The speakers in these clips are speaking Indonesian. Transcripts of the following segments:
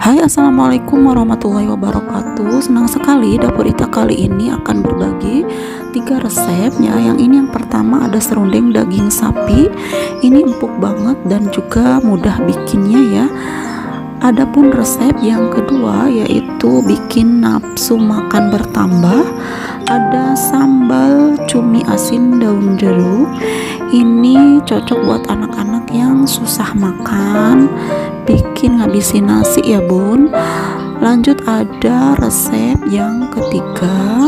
Hai, assalamualaikum warahmatullahi wabarakatuh. Senang sekali Dapur Ita kali ini akan berbagi 3 resep ya. Yang ini yang pertama ada serundeng daging sapi. Ini empuk banget dan juga mudah bikinnya ya. Adapun resep yang kedua yaitu bikin nafsu makan bertambah. Ada sambal cumi asin daun jeruk. Ini cocok buat anak-anak yang susah makan, bikin ngabisin nasi ya bun. Lanjut ada resep yang ketiga.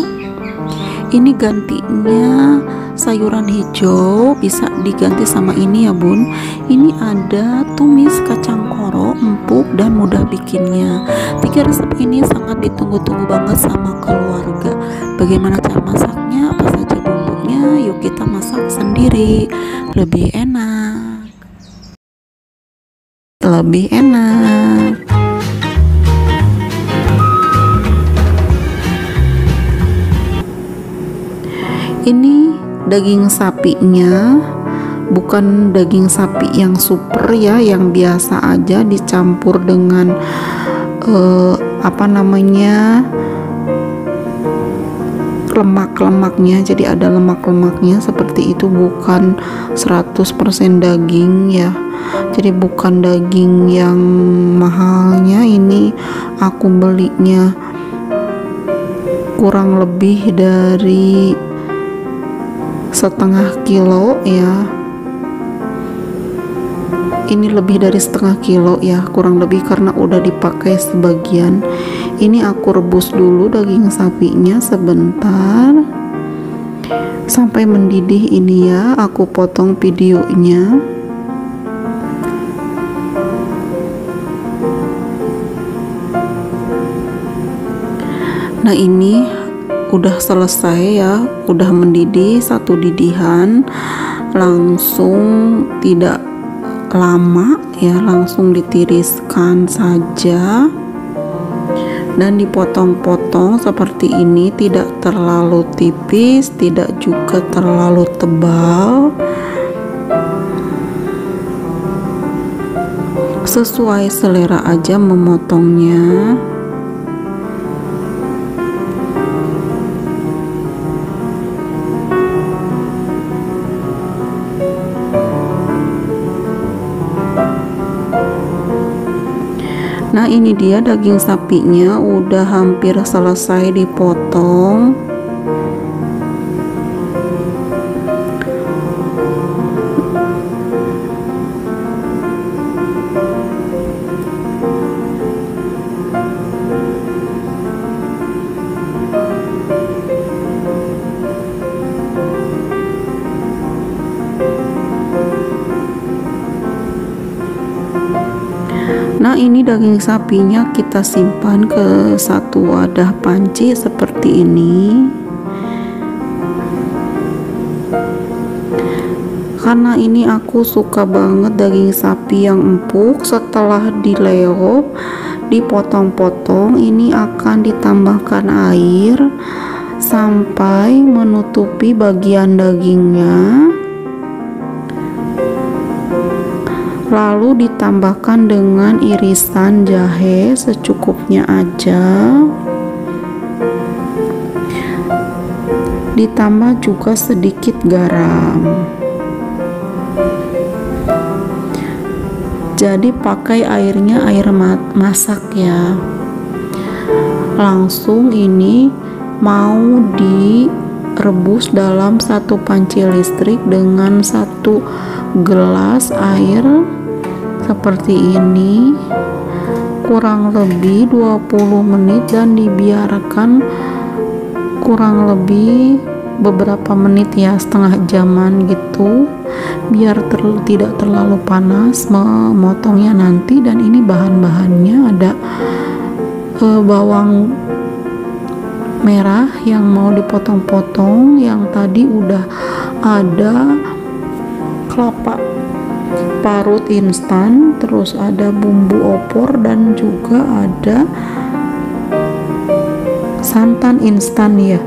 Ini gantinya sayuran hijau, bisa diganti sama ini ya bun. Ini ada tumis kacang koro, empuk dan mudah bikinnya. 3 resep ini sangat ditunggu-tunggu banget sama keluarga. Bagaimana cara masaknya, apa saja bumbunya, yuk kita masak sendiri. Lebih enak. Ini daging sapinya, bukan daging sapi yang super ya, yang biasa aja dicampur dengan lemak-lemaknya, jadi ada lemak-lemaknya seperti itu, bukan 100% daging ya. Jadi bukan daging yang mahalnya. Ini aku belinya kurang lebih dari setengah kilo ya. Ini lebih dari setengah kilo ya, kurang lebih, karena udah dipakai sebagian. Ini aku rebus dulu daging sapinya sebentar sampai mendidih. Ini ya, aku potong videonya. Nah ini udah selesai ya, udah mendidih satu didihan, langsung tidak lama ya, langsung ditiriskan saja dan dipotong-potong seperti ini, tidak terlalu tipis, tidak juga terlalu tebal, sesuai selera aja memotongnya. Nah ini dia daging sapinya udah hampir selesai dipotong. Nah ini daging sapinya kita simpan ke satu wadah panci seperti ini. Karena ini aku suka banget daging sapi yang empuk, setelah dileop, dipotong-potong, ini akan ditambahkan air sampai menutupi bagian dagingnya. Lalu ditambahkan dengan irisan jahe secukupnya aja, ditambah juga sedikit garam. Jadi pakai airnya air masak ya. Langsung ini mau direbus dalam satu panci listrik dengan 1 gelas air seperti ini, kurang lebih 20 menit, dan dibiarkan kurang lebih beberapa menit ya, setengah jaman gitu, biar tidak terlalu panas memotongnya nanti. Dan ini bahan-bahannya ada bawang merah yang mau dipotong-potong, yang tadi udah ada kelapa parut instan, terus ada bumbu opor, dan juga ada santan instan ya.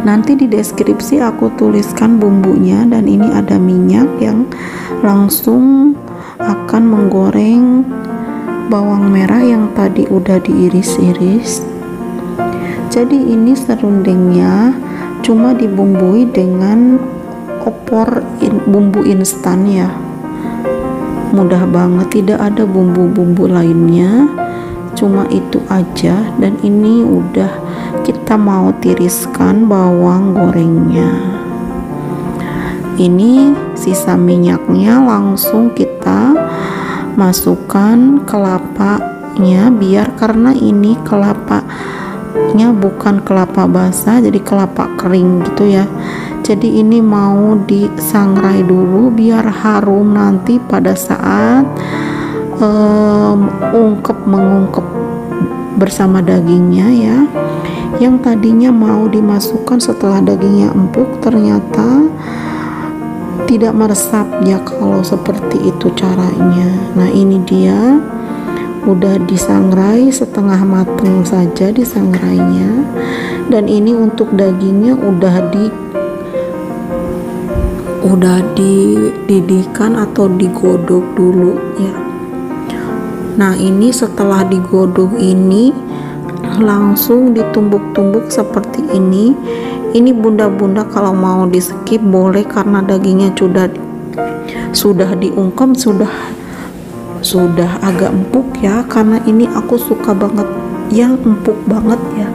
Nanti di deskripsi aku tuliskan bumbunya. Dan ini ada minyak yang langsung akan menggoreng bawang merah yang tadi udah diiris-iris. Jadi ini serundengnya cuma dibumbui dengan bumbu instan ya, mudah banget, tidak ada bumbu-bumbu lainnya, cuma itu aja. Dan ini udah kita mau tiriskan bawang gorengnya. Ini sisa minyaknya langsung kita masukkan kelapanya, biar karena ini kelapanya bukan kelapa basah, jadi kelapa kering gitu ya. Jadi ini mau disangrai dulu biar harum nanti pada saat mengungkep bersama dagingnya ya. Yang tadinya mau dimasukkan setelah dagingnya empuk, ternyata tidak meresap ya kalau seperti itu caranya. Nah ini dia udah disangrai, setengah matang saja disangrainya. Dan ini untuk dagingnya udah dididihkan atau digodok dulu ya. Nah ini setelah digodok ini langsung ditumbuk-tumbuk seperti ini. Ini bunda-bunda kalau mau di skip boleh, karena dagingnya sudah diungkep, sudah agak empuk ya. Karena ini aku suka banget yang empuk banget ya,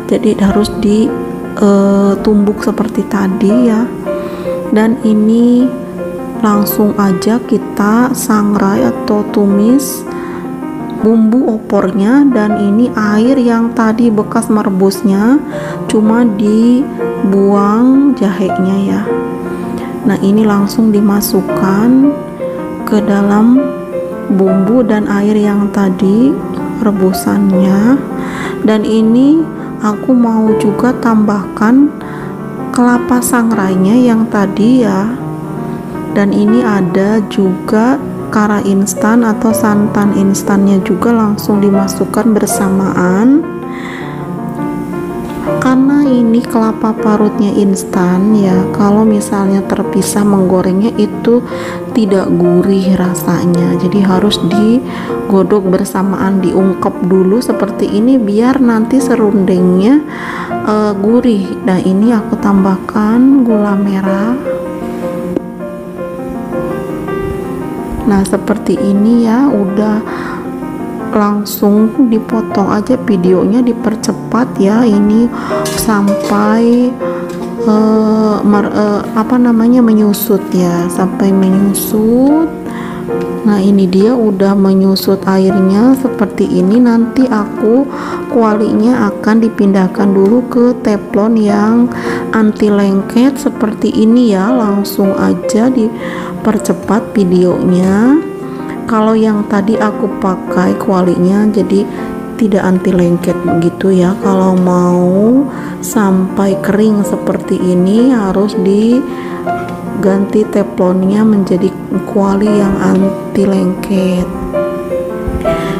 jadi harus ditumbuk seperti tadi ya. Dan ini langsung aja kita sangrai atau tumis bumbu opornya. Dan ini air yang tadi bekas merebusnya cuma dibuang jahenya ya. Nah ini langsung dimasukkan ke dalam bumbu dan air yang tadi rebusannya. Dan ini aku mau juga tambahkan kelapa sangrainya yang tadi ya. Dan ini ada juga kara instan atau santan instannya juga langsung dimasukkan bersamaan. Karena ini kelapa parutnya instan ya, kalau misalnya terpisah menggorengnya itu tidak gurih rasanya, jadi harus digodok bersamaan, diungkep dulu seperti ini biar nanti serundengnya gurih. Nah ini aku tambahkan gula merah. Nah seperti ini ya, udah langsung dipotong aja, videonya dipercepat ya, ini sampai menyusut ya, sampai menyusut. Nah ini dia udah menyusut airnya seperti ini. Nanti aku kualinya akan dipindahkan dulu ke teflon yang anti lengket seperti ini ya, langsung aja dipercepat videonya. Kalau yang tadi aku pakai kualinya jadi tidak anti lengket begitu ya. Kalau mau sampai kering seperti ini harus diganti teflonnya menjadi kuali yang anti lengket.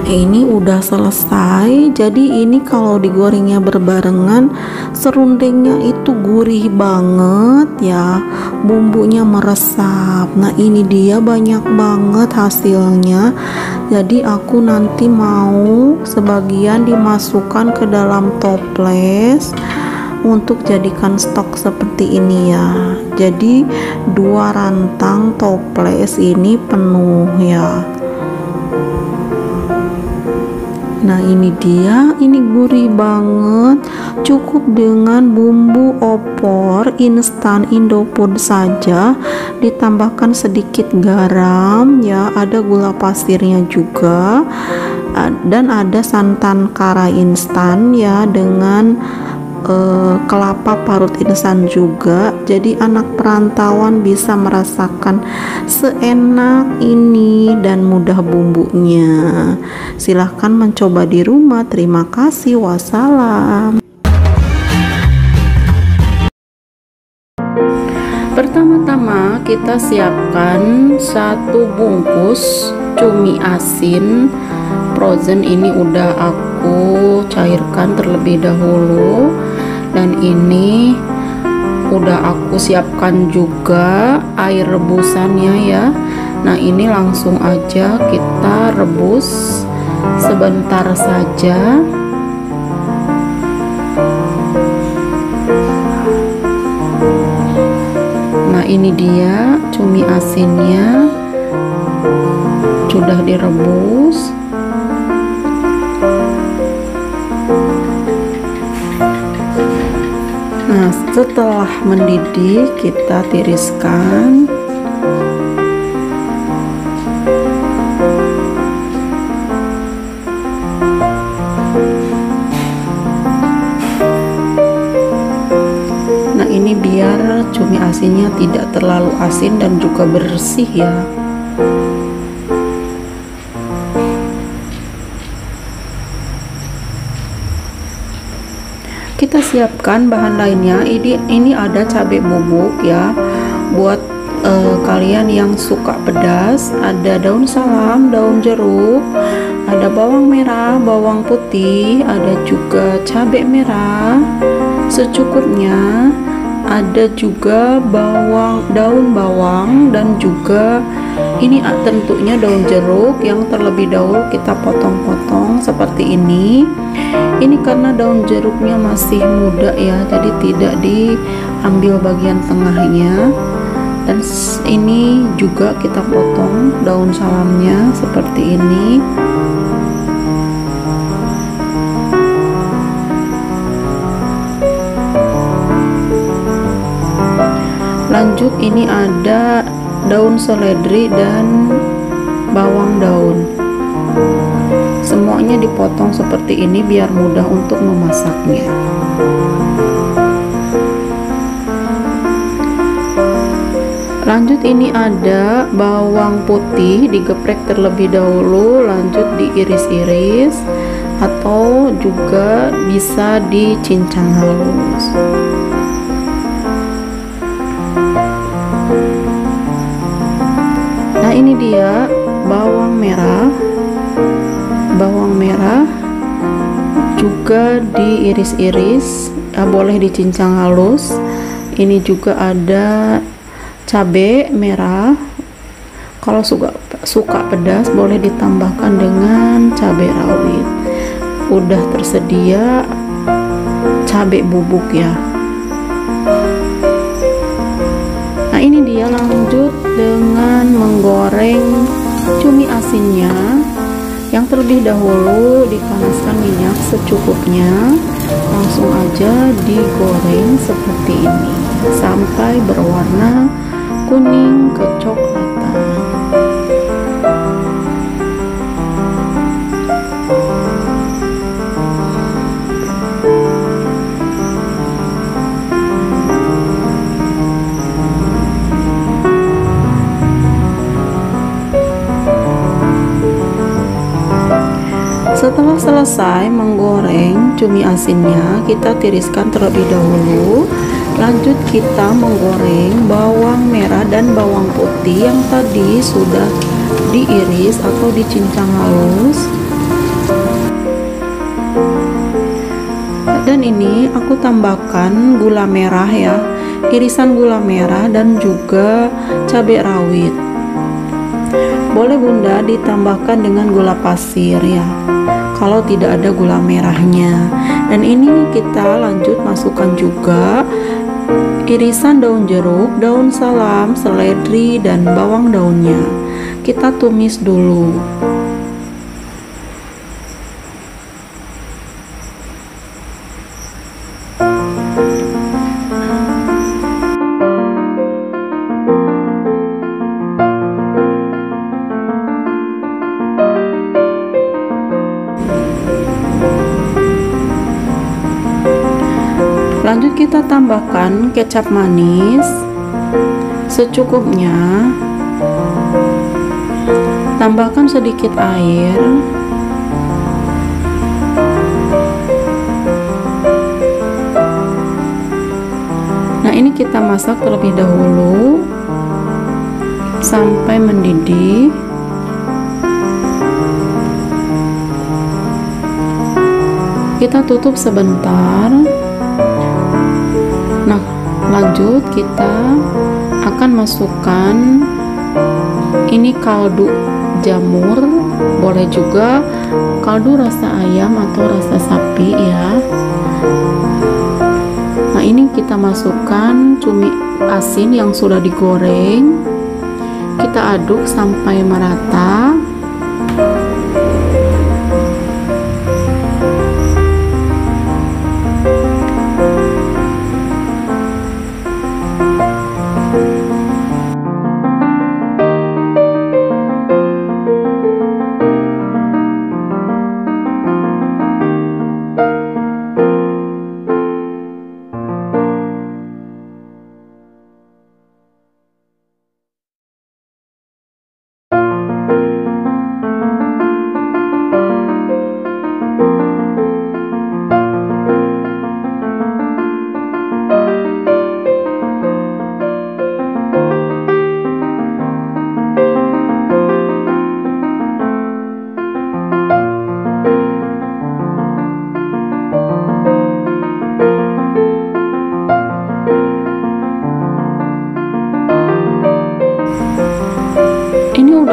Ini udah selesai. Jadi ini kalau digorengnya berbarengan, serundengnya itu gurih banget ya, bumbunya meresap. Nah ini dia banyak banget hasilnya. Jadi aku nanti mau sebagian dimasukkan ke dalam toples untuk jadikan stok seperti ini ya. Jadi 2 rantang toples ini penuh ya. Nah ini dia, ini gurih banget, cukup dengan bumbu opor instan Indofood saja, ditambahkan sedikit garam ya, ada gula pasirnya juga, dan ada santan kara instan ya, dengan kelapa parut instan juga. Jadi anak perantauan bisa merasakan seenak ini dan mudah bumbunya. Silahkan mencoba di rumah. Terima kasih, wassalam. Pertama-tama kita siapkan 1 bungkus cumi asin frozen. Ini udah aku cairkan terlebih dahulu, dan ini udah aku siapkan juga air rebusannya ya. Nah ini langsung aja kita rebus sebentar saja. Nah, ini dia cumi asinnya sudah direbus. Nah, setelah mendidih kita tiriskan. Nah, ini biar cumi asinnya tidak terlalu asin dan juga bersih ya. Kita siapkan bahan lainnya. Ini ada cabai bubuk ya, buat kalian yang suka pedas. Ada daun salam, daun jeruk, ada bawang merah, bawang putih, ada juga cabai merah secukupnya, ada juga daun bawang, dan juga ini tentunya daun jeruk yang terlebih dahulu kita potong-potong seperti ini. Ini karena daun jeruknya masih muda ya, jadi tidak diambil bagian tengahnya. Dan ini juga kita potong daun salamnya seperti ini. Lanjut, ini ada daun seledri dan bawang daun. Semuanya dipotong seperti ini biar mudah untuk memasaknya. Lanjut, ini ada bawang putih digeprek terlebih dahulu, lanjut diiris-iris atau juga bisa dicincang halus. Nah, ini dia bawang merah. Bawang merah juga diiris-iris, boleh dicincang halus. Ini juga ada cabai merah. Kalau suka pedas boleh ditambahkan dengan cabai rawit. Udah tersedia cabai bubuk ya. Nah, ini dia. Lanjut dengan menggoreng cumi asinnya. Yang terlebih dahulu dipanaskan minyak secukupnya, langsung aja digoreng seperti ini sampai berwarna kuning kecoklatan. Setelah selesai menggoreng cumi asinnya, kita tiriskan terlebih dahulu. Lanjut kita menggoreng bawang merah dan bawang putih yang tadi sudah diiris atau dicincang halus. Dan ini aku tambahkan gula merah ya, irisan gula merah dan juga cabai rawit. Boleh bunda ditambahkan dengan gula pasir ya, kalau tidak ada gula merahnya. Dan ini kita lanjut masukkan juga irisan daun jeruk, daun salam, seledri, dan bawang daunnya. Kita tumis dulu. Lanjut kita tambahkan kecap manis secukupnya. Tambahkan sedikit air. Nah, ini kita masak terlebih dahulu sampai mendidih. Kita tutup sebentar. Nah, lanjut kita akan masukkan ini kaldu jamur, boleh juga kaldu rasa ayam atau rasa sapi ya. Nah, ini kita masukkan cumi asin yang sudah digoreng. Kita aduk sampai merata.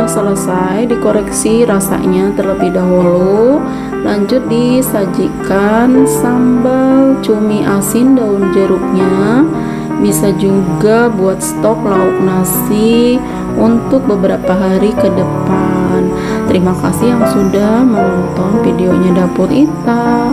Selesai, dikoreksi rasanya terlebih dahulu. Lanjut disajikan sambal cumi asin daun jeruknya. Bisa juga buat stok lauk nasi untuk beberapa hari ke depan. Terima kasih yang sudah menonton videonya Dapur Ita.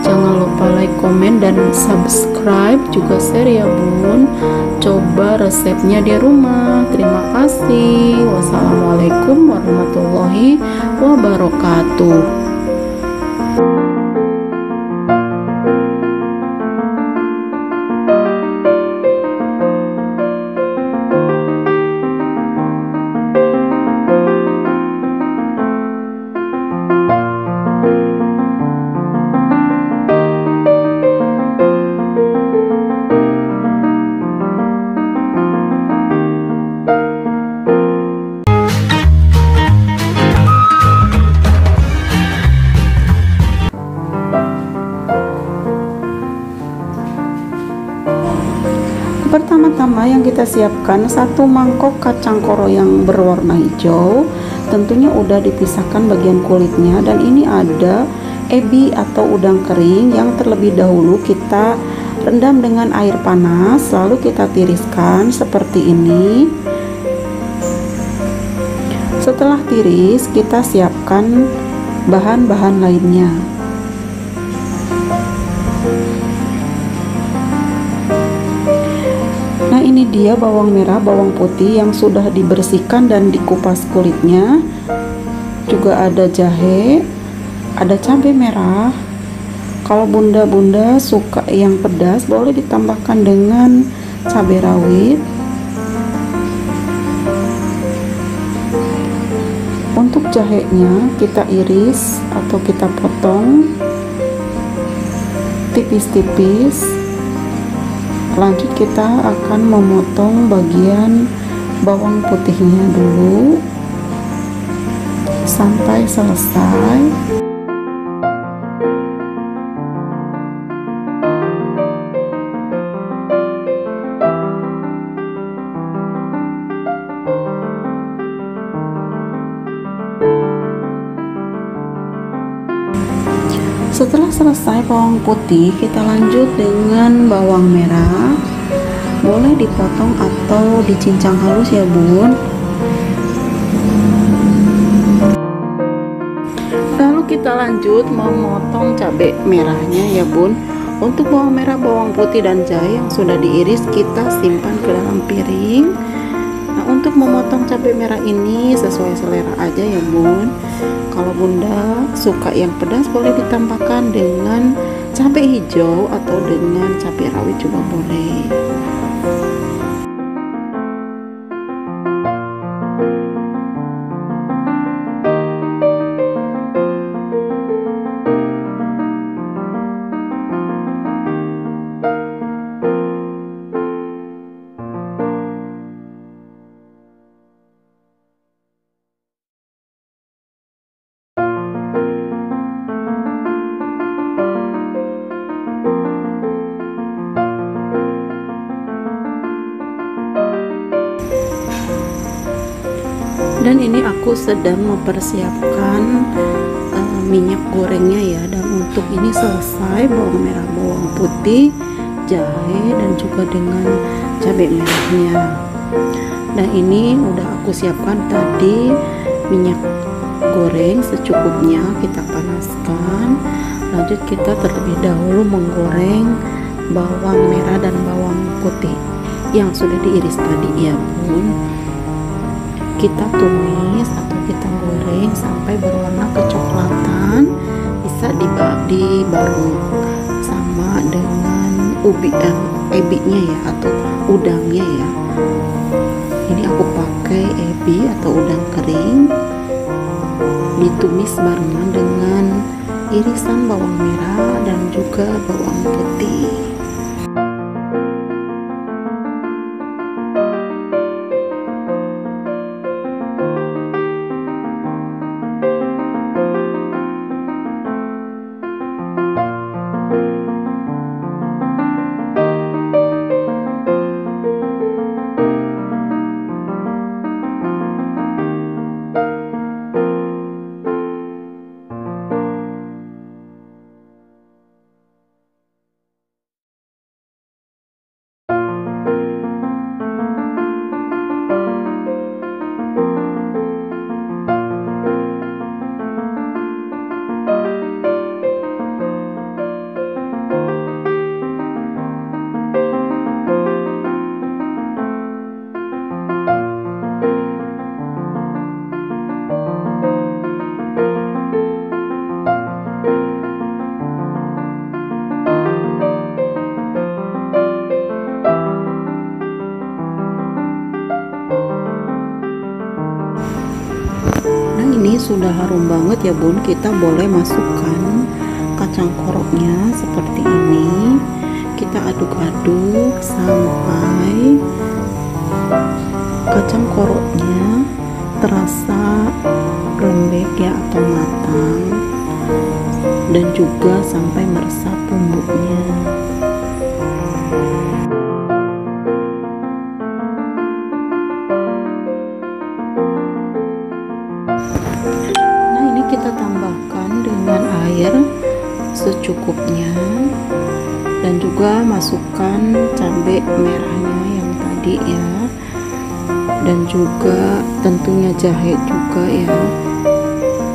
Jangan lupa like, komen, dan subscribe, juga share ya bun. Coba resepnya di rumah. Terima kasih. Wassalamualaikum warahmatullahi wabarakatuh. Pertama-tama yang kita siapkan 1 mangkok kacang koro yang berwarna hijau. Tentunya udah dipisahkan bagian kulitnya, dan ini ada ebi atau udang kering yang terlebih dahulu kita rendam dengan air panas, lalu kita tiriskan seperti ini. Setelah tiris, kita siapkan bahan-bahan lainnya. Nah, ini dia bawang merah, bawang putih yang sudah dibersihkan dan dikupas kulitnya. Juga ada jahe, ada cabai merah. Kalau bunda-bunda suka yang pedas, boleh ditambahkan dengan cabai rawit. Untuk jahenya kita iris atau kita potong tipis-tipis. Lanjut kita akan memotong bagian bawang putihnya dulu sampai selesai. Setelah selesai bawang putih, kita lanjut dengan bawang merah. Boleh dipotong atau dicincang halus ya bun. Lalu kita lanjut memotong cabai merahnya ya bun. Untuk bawang merah, bawang putih, dan jahe yang sudah diiris kita simpan ke dalam piring. Nah, untuk memotong cabai merah ini sesuai selera aja ya bun. Kalau bunda suka yang pedas, boleh ditambahkan dengan cabai hijau atau dengan cabai rawit juga boleh. Dan ini aku sedang mempersiapkan minyak gorengnya ya. Dan untuk ini selesai bawang merah, bawang putih, jahe, dan juga dengan cabai merahnya. Nah ini udah aku siapkan tadi minyak goreng secukupnya, kita panaskan. Lanjut kita terlebih dahulu menggoreng bawang merah dan bawang putih yang sudah diiris tadi ya bun. Kita tumis atau kita goreng sampai berwarna kecoklatan, bisa dibalut sama dengan ebinya ya atau udangnya ya. Ini aku pakai ebi atau udang kering, ditumis barengan dengan irisan bawang merah dan juga bawang putih. Ini sudah harum banget ya bun, kita boleh masukkan kacang koroknya seperti ini. Kita aduk-aduk sampai kacang koroknya terasa lembek ya atau matang, dan juga sampai meresap bumbunya. Kita tambahkan dengan air secukupnya dan juga masukkan cabai merahnya yang tadi ya, dan juga tentunya jahe juga ya.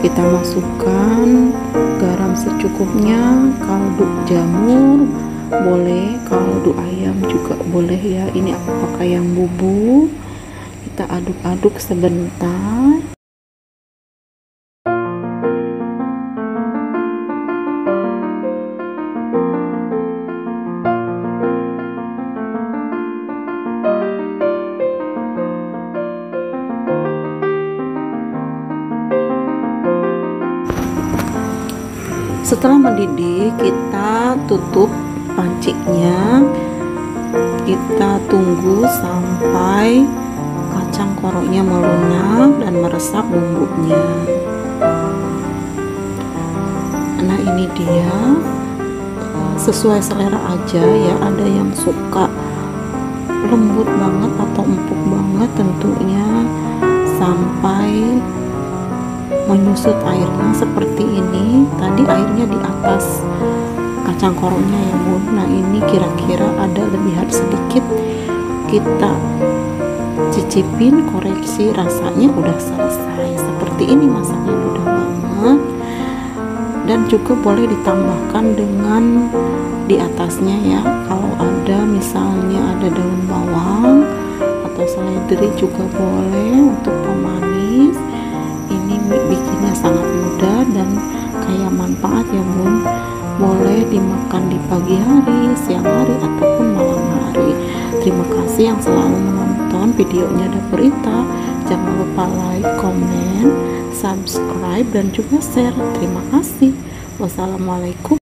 Kita masukkan garam secukupnya, kaldu jamur boleh, kaldu ayam juga boleh ya. Ini aku pakai yang bubuk. Kita aduk-aduk sebentar. Setelah mendidih, kita tutup pancinya. Kita tunggu sampai kacang koroknya melunak dan meresap bumbunya. Nah ini dia, sesuai selera aja ya. Ada yang suka lembut banget atau empuk banget, tentunya sampai menyusut airnya seperti ini. Tadi airnya di atas kacang koroknya ya bun. Nah ini kira-kira ada lebihan sedikit. Kita cicipin, koreksi rasanya, udah selesai. Seperti ini masaknya, mudah banget. Dan juga boleh ditambahkan dengan di atasnya ya, kalau ada misalnya ada daun bawang atau seledri juga boleh untuk pemanis. Ini bikinnya sangat mudah dan kaya manfaat ya bun. Boleh dimakan di pagi hari, siang hari, ataupun malam hari. Terima kasih yang selalu menonton videonya Dapur Ita. Jangan lupa like, komen, subscribe, dan juga share. Terima kasih. Wassalamualaikum.